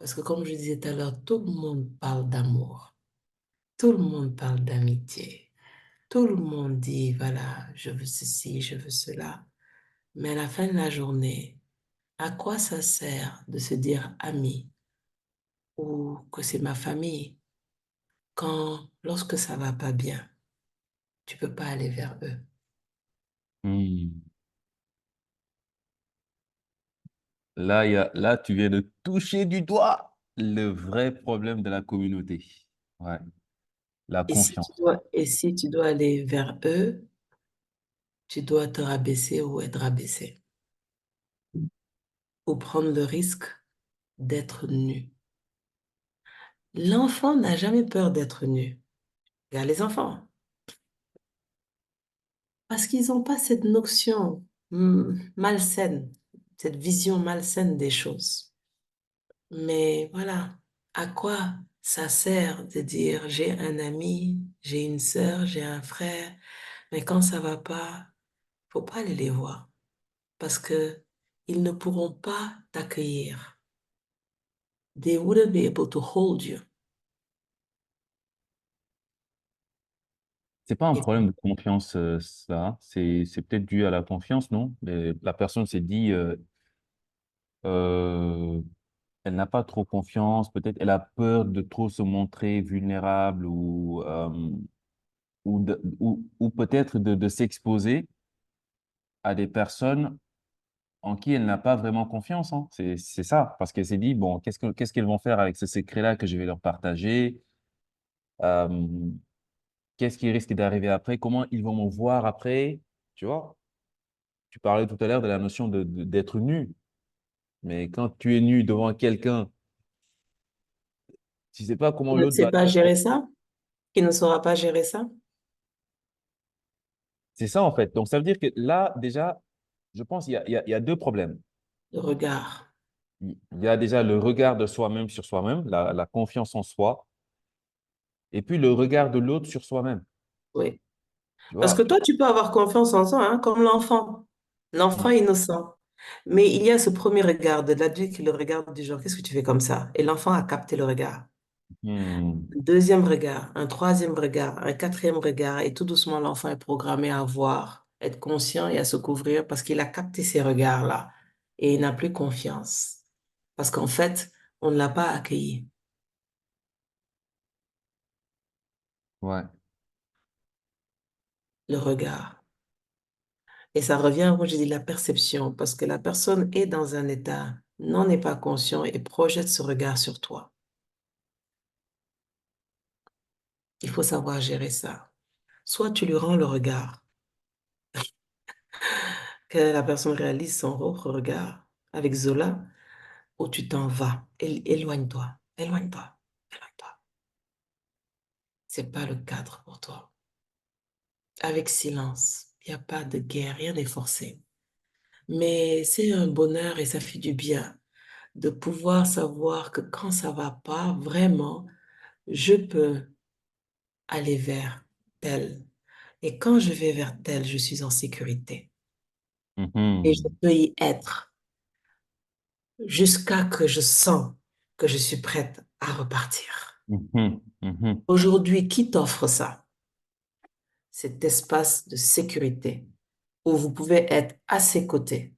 Parce que comme je disais tout à l'heure, tout le monde parle d'amour, tout le monde parle d'amitié, tout le monde dit, voilà, je veux ceci, je veux cela. Mais à la fin de la journée, à quoi ça sert de se dire ami ou que c'est ma famille quand, lorsque ça va pas bien, tu peux pas aller vers eux? Hmm. Là, là, tu viens de toucher du doigt le vrai problème de la communauté. Ouais, la confiance. Et si tu dois aller vers eux, tu dois te rabaisser ou être rabaissé ou prendre le risque d'être nu. L'enfant n'a jamais peur d'être nu. Regarde les enfants, parce qu'ils n'ont pas cette notion malsaine, cette vision malsaine des choses. Mais voilà, à quoi ça sert de dire j'ai un ami, j'ai une sœur, j'ai un frère, mais quand ça va pas, faut pas aller les voir parce que ils ne pourront pas t'accueillir. They wouldn't be able to hold you. C'est pas un Et problème de confiance, ça. C'est peut-être dû à la confiance, non? Mais la personne s'est dit, euh, elle n'a pas trop confiance. Peut-être elle a peur de trop se montrer vulnérable ou peut-être de s'exposer à des personnes en qui elle n'a pas vraiment confiance, hein. C'est ça, parce qu'elle s'est dit, bon, qu'est-ce qu'elles vont faire avec ce secret-là que je vais leur partager? Euh, Qu'est-ce qui risque d'arriver après? Comment ils vont me voir après? Tu vois? Tu parlais tout à l'heure de la notion d'être nu, mais quand tu es nu devant quelqu'un, tu sais pas comment il ne l'autre sait va... pas gérer ça, il ne saura pas gérer ça, C'est ça, en fait. Donc, ça veut dire que là, déjà, je pense qu'il y a deux problèmes. le regard. Il y a déjà le regard de soi-même sur soi-même, la confiance en soi, et puis le regard de l'autre sur soi-même. Oui. Tu Parce que vois? toi, tu peux avoir confiance en soi, hein, comme l'enfant innocent. Mais il y a ce premier regard de l'adulte qui le regarde du genre, qu'est-ce que tu fais comme ça? Et l'enfant a capté le regard. Hmm. Un deuxième regard, un troisième regard, un quatrième regard, et tout doucement, l'enfant est programmé à voir, être conscient et à se couvrir parce qu'il a capté ces regards-là. Et il n'a plus confiance. Parce qu'en fait, on ne l'a pas accueilli, Ouais. le regard. Et ça revient, moi je dis, la perception, parce que la personne est dans un état, n'en est pas conscient et projette ce regard sur toi. Il faut savoir gérer ça. Soit tu lui rends le regard, que la personne réalise son propre regard avec Zola, ou tu t'en vas. Éloigne-toi, éloigne-toi, éloigne-toi. C'est pas le cadre pour toi. Avec silence, il n'y a pas de guerre, rien n'est forcé. Mais c'est un bonheur et ça fait du bien de pouvoir savoir que quand ça va pas, vraiment, je peux aller vers tel. Et quand je vais vers tel, je suis en sécurité. Et je Mhm. peux y être jusqu'à que je sens que je suis prête à repartir. Mhm. Mhm. Aujourd'hui, qui t'offre ça? Cet espace de sécurité où vous pouvez être à ses côtés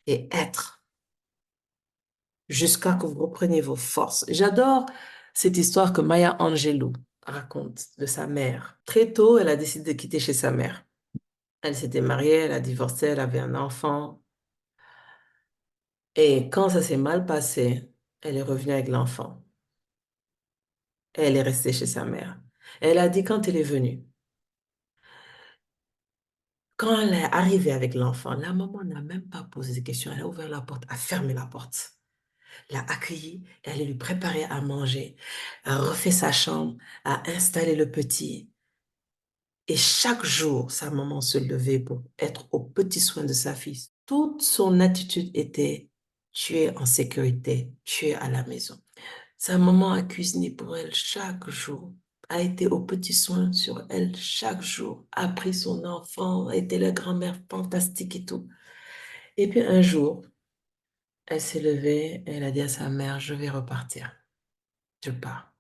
et être jusqu'à que vous repreniez vos forces. J'adore cette histoire que Maya Angelou raconte de sa mère. Très tôt, elle a décidé de quitter chez sa mère. Elle s'était mariée, elle a divorcé, elle avait un enfant. Et quand ça s'est mal passé, elle est revenue avec l'enfant. Et elle est restée chez sa mère. Elle a dit quand elle est venue, quand elle est arrivée avec l'enfant, la maman n'a même pas posé de questions. Elle a ouvert la porte, a fermé la porte, l'a accueilli, elle allait lui préparer à manger, a refait sa chambre, a installé le petit. Et chaque jour, sa maman se levait pour être aux petits soins de sa fille. Toute son attitude était, tu es en sécurité, tu es à la maison. Sa maman a cuisiné pour elle chaque jour, a été aux petits soins sur elle chaque jour, a pris son enfant, a été la grand-mère fantastique et tout. Et puis un jour, Elle s'est levée, elle a dit à sa mère, je vais repartir, je pars.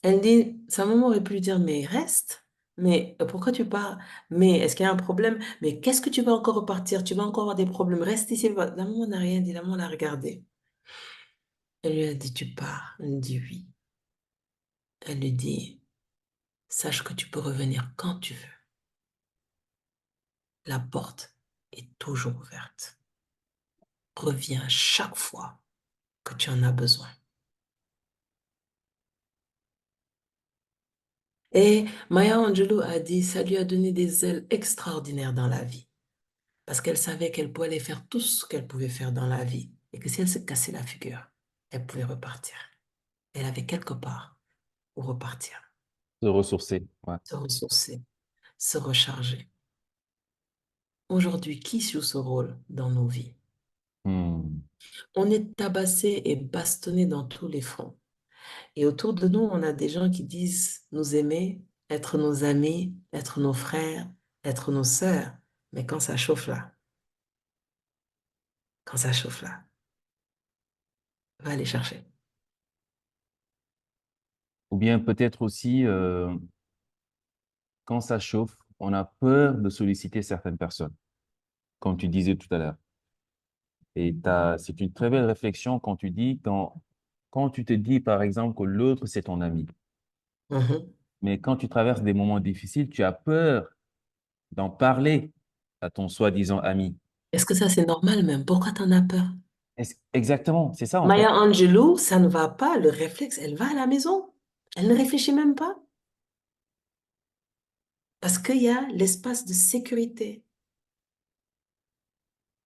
Elle dit, sa maman aurait pu lui dire, mais reste, mais pourquoi tu pars? Mais est-ce qu'il y a un problème? Mais qu'est-ce que tu vas encore repartir? Tu vas encore avoir des problèmes, reste ici. La maman n'a rien dit, la maman l'a regardé. Elle lui a dit, tu pars? Elle dit oui. Elle lui dit, sache que tu peux revenir quand tu veux. La porte est toujours ouverte. Reviens chaque fois que tu en as besoin. Et Maya Angelou a dit, ça lui a donné des ailes extraordinaires dans la vie. Parce qu'elle savait qu'elle pouvait aller faire tout ce qu'elle pouvait faire dans la vie. Et que si elle se cassait la figure, elle pouvait repartir. Elle avait quelque part où repartir, Se ressourcer. Ouais. se ressourcer, se recharger. Aujourd'hui, qui joue ce rôle dans nos vies? Hmm. On est tabassé et bastonné dans tous les fronts. Et autour de nous, on a des gens qui disent nous aimer, être nos amis, être nos frères, être nos sœurs. Mais quand ça chauffe là, quand ça chauffe là, va aller chercher. Ou bien peut-être aussi, quand ça chauffe, on a peur de solliciter certaines personnes, comme tu disais tout à l'heure. Et c'est une très belle réflexion quand tu dis, quand tu te dis, par exemple, que l'autre, c'est ton ami. Mhm. Mais quand tu traverses des moments difficiles, tu as peur d'en parler à ton soi-disant ami. Est-ce que ça c'est normal même? Pourquoi t'en as peur? Exactement, c'est ça en Maya fait. Angelou, ça ne va pas, le réflexe, elle va à la maison. Elle ne réfléchit même pas. Parce qu'il y a l'espace de sécurité.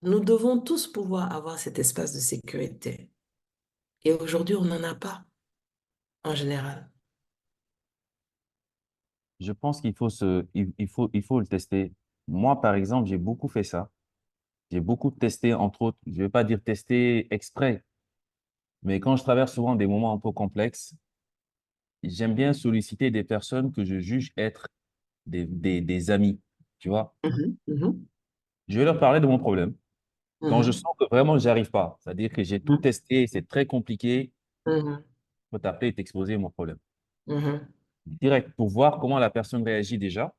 Nous devons tous pouvoir avoir cet espace de sécurité. Et aujourd'hui, on n'en a pas, en général. Je pense il faut le tester. Moi, par exemple, j'ai beaucoup fait ça. J'ai beaucoup testé, entre autres, je ne vais pas dire tester exprès, mais quand je traverse souvent des moments un peu complexes, j'aime bien solliciter des personnes que je juge être des amis, tu vois. Mhm, mhm, Je vais leur parler de mon problème. Quand je mhm, sens que vraiment je n'y arrive pas, c'est-à-dire que j'ai tout testé, c'est très compliqué, mhm, je peux t'appeler et t'exposer mon problème. mhm. Direct, pour voir comment la personne réagit déjà.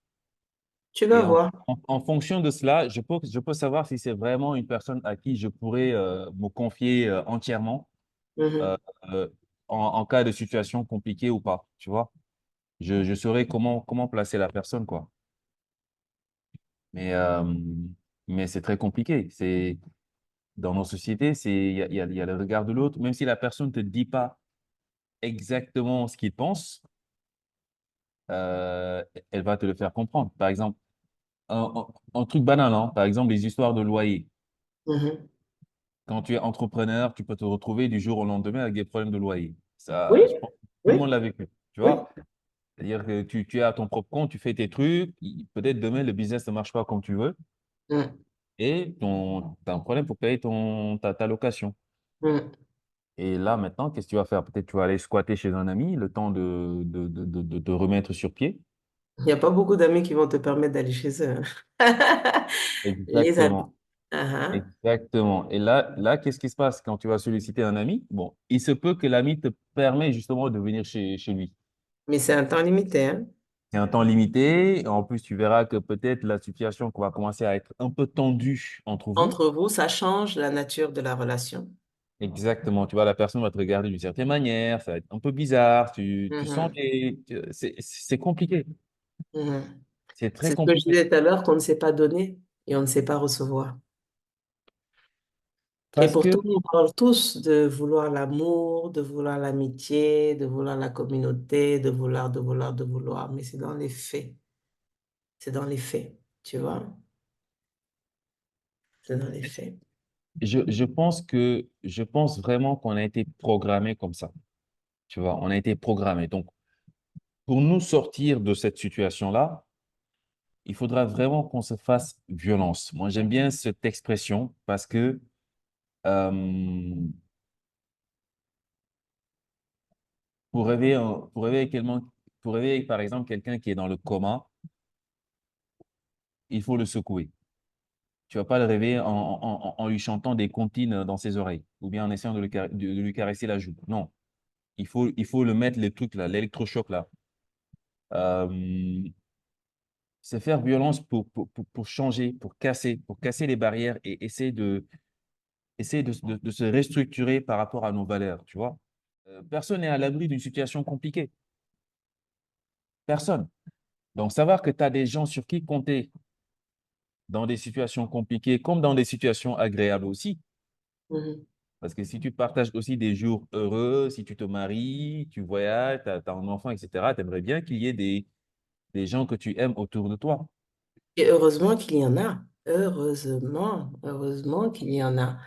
Tu vas Et voir. en fonction de cela, je peux savoir si c'est vraiment une personne à qui je pourrais me confier entièrement euh, Mhm, euh, en cas de situation compliquée ou pas, tu vois. Je saurais comment placer la personne, quoi. Mais, euh, mais c'est très compliqué. Dans nos sociétés, il y a le regard de l'autre. Même si la personne ne te dit pas exactement ce qu'il pense, euh, elle va te le faire comprendre. Par exemple, un truc banal, hein, par exemple, les histoires de loyer. mhm. Quand tu es entrepreneur, tu peux te retrouver du jour au lendemain avec des problèmes de loyer. Oui, Ça, je pense que tout le oui, monde l'a vécu, tu oui. vois? C'est-à-dire que tu es à ton propre compte, tu fais tes trucs, peut-être demain, le business ne marche pas comme tu veux Mhm, et tu as un problème pour payer ta location. mhm. Et là, maintenant, qu'est-ce que tu vas faire? Peut-être tu vas aller squatter chez un ami, le temps de te remettre sur pied. Il n'y a pas beaucoup d'amis qui vont te permettre d'aller chez eux. Les amis. Exactement. Ah, ah. Exactement. Et là, qu'est-ce qui se passe quand tu vas solliciter un ami? Bon, il se peut que l'ami te permet justement de venir chez lui. Mais c'est un temps limité, hein. C'est un temps limité. En plus, tu verras que peut-être la situation va commencer à être un peu tendue entre vous. Entre vous, ça change la nature de la relation. Exactement. Tu vois, la personne va te regarder d'une certaine manière. Ça va être un peu bizarre. Tu sens Mhm, c'est compliqué. mhm. C'est très C'est ce que je compliqué. disais tout à l'heure, qu'on ne sait pas donner et on ne sait pas recevoir. Et Parce que pourtant, on parle tous de vouloir l'amour, de vouloir l'amitié, de vouloir la communauté, de vouloir, de vouloir, de vouloir. Mais c'est dans les faits. C'est dans les faits, tu vois. C'est dans les faits. je pense vraiment qu'on a été programmé comme ça. Tu vois, on a été programmé. Donc, pour nous sortir de cette situation-là, il faudra vraiment qu'on se fasse violence. Moi, j'aime bien cette expression parce que euh, pour réveiller pour réveiller, par exemple, quelqu'un qui est dans le coma, il faut le secouer. Tu vas pas le réveiller en lui chantant des comptines dans ses oreilles ou bien en essayant de lui caresser la joue. Non, il faut le mettre, les trucs là, l'électrochoc là. Euh, c'est faire violence pour changer, pour casser les barrières et essayer de se restructurer par rapport à nos valeurs, tu vois. Personne n'est à l'abri d'une situation compliquée. Personne. Donc, savoir que tu as des gens sur qui compter dans des situations compliquées comme dans des situations agréables aussi. Mhm. Parce que si tu partages aussi des jours heureux, si tu te maries, tu voyages, tu as un enfant, etc., tu aimerais bien qu'il y ait des gens que tu aimes autour de toi. Et heureusement qu'il y en a. Heureusement qu'il y en a.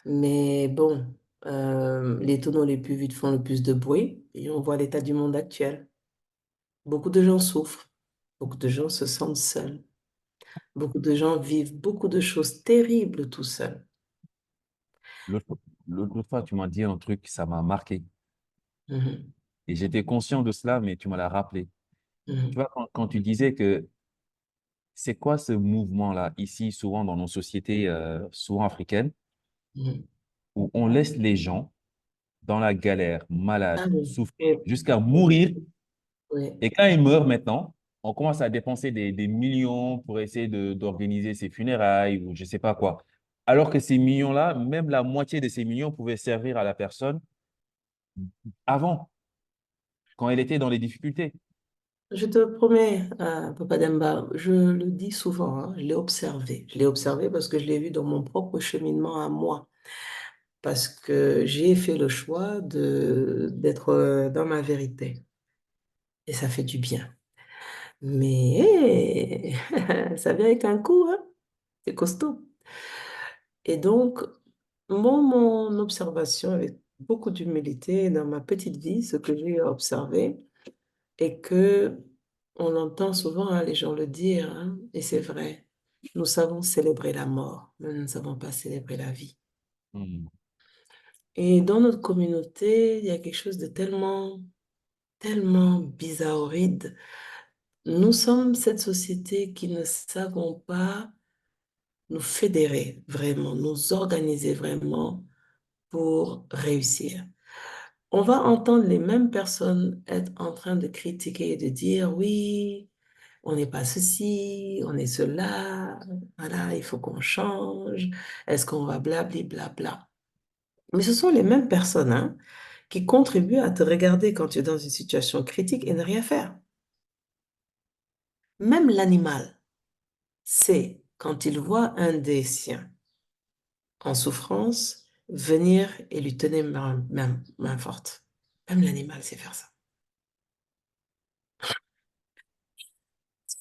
Mais bon, les tonneaux les plus vides font le plus de bruit et on voit l'état du monde actuel. Beaucoup de gens souffrent, beaucoup de gens se sentent seuls, beaucoup de gens vivent beaucoup de choses terribles tout seuls. L'autre l'autre fois, tu m'as dit un truc, ça m'a marqué. Mhm, Et j'étais conscient de cela, mais tu me l'as rappelé. Tu mhm, vois, quand tu disais que c'est quoi ce mouvement-là, ici, souvent dans nos sociétés, souvent africaines, mhm. où on laisse les gens dans la galère, malades, Ah oui. souffrir, Et- jusqu'à mourir. oui. Et quand ils meurent maintenant, on commence à dépenser des millions pour essayer d'organiser ses funérailles ou je ne sais pas quoi. Alors que ces millions-là, même la moitié de ces millions pouvaient servir à la personne avant, quand elle était dans les difficultés. Je te promets, Papa Demba, je le dis souvent, hein, je l'ai observé. Je l'ai observé parce que je l'ai vu dans mon propre cheminement à moi. Parce que j'ai fait le choix d'être dans ma vérité. Et ça fait du bien. Mais ça vient avec un coût, hein? C'est costaud. Et donc, mon observation avec beaucoup d'humilité dans ma petite vie, ce que j'ai observé, est que on entend souvent hein, les gens le dire, hein, et c'est vrai, nous savons célébrer la mort, mais nous ne savons pas célébrer la vie. Hmm. Et dans notre communauté, il y a quelque chose de tellement bizarroïde. Nous sommes cette société qui ne savons pas nous fédérer vraiment, nous organiser vraiment pour réussir. On va entendre les mêmes personnes être en train de critiquer et de dire oui, on n'est pas ceci, on est cela, voilà, il faut qu'on change, est-ce qu'on va blabli blabla. Mais ce sont les mêmes personnes hein, qui contribuent à te regarder quand tu es dans une situation critique et ne rien faire. Même l'animal, c'est quand il voit un des siens en souffrance, venir et lui tenir main forte. Même l'animal sait faire ça.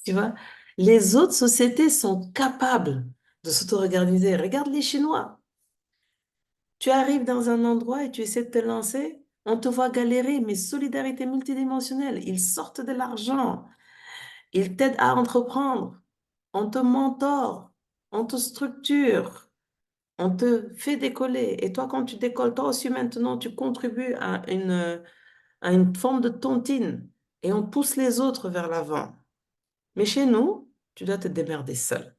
Tu vois, les autres sociétés sont capables de s'auto-organiser. Regarde les Chinois. Tu arrives dans un endroit et tu essaies de te lancer, on te voit galérer, mais solidarité multidimensionnelle. Ils sortent de l'argent, ils t'aident à entreprendre, on te mentor, on te structure, on te fait décoller. Et toi, quand tu décolles, toi aussi maintenant, tu contribues à une forme de tontine et on pousse les autres vers l'avant. Mais chez nous, tu dois te démerder seul.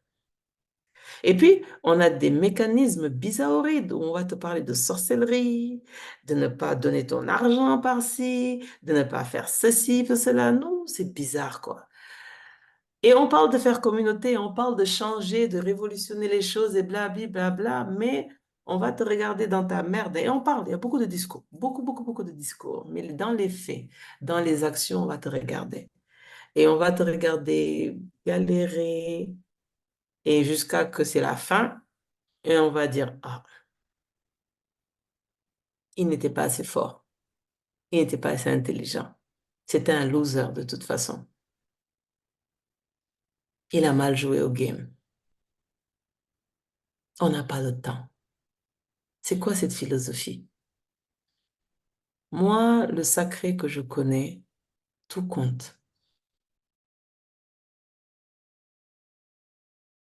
Et puis, on a des mécanismes bizarroïdes où on va te parler de sorcellerie, de ne pas donner ton argent par-ci, de ne pas faire ceci, faire cela. Non, c'est bizarre, quoi. Et on parle de faire communauté, on parle de changer, de révolutionner les choses et blabli, blabla, mais on va te regarder dans ta merde. Et on parle, il y a beaucoup de discours, beaucoup de discours. Mais dans les faits, dans les actions, on va te regarder. Et on va te regarder galérer, et jusqu'à que c'est la fin, et on va dire, ah, il n'était pas assez fort, il n'était pas assez intelligent. C'était un loser de toute façon. Il a mal joué au game. On n'a pas de temps. C'est quoi cette philosophie? Moi, le sacré que je connais, tout compte.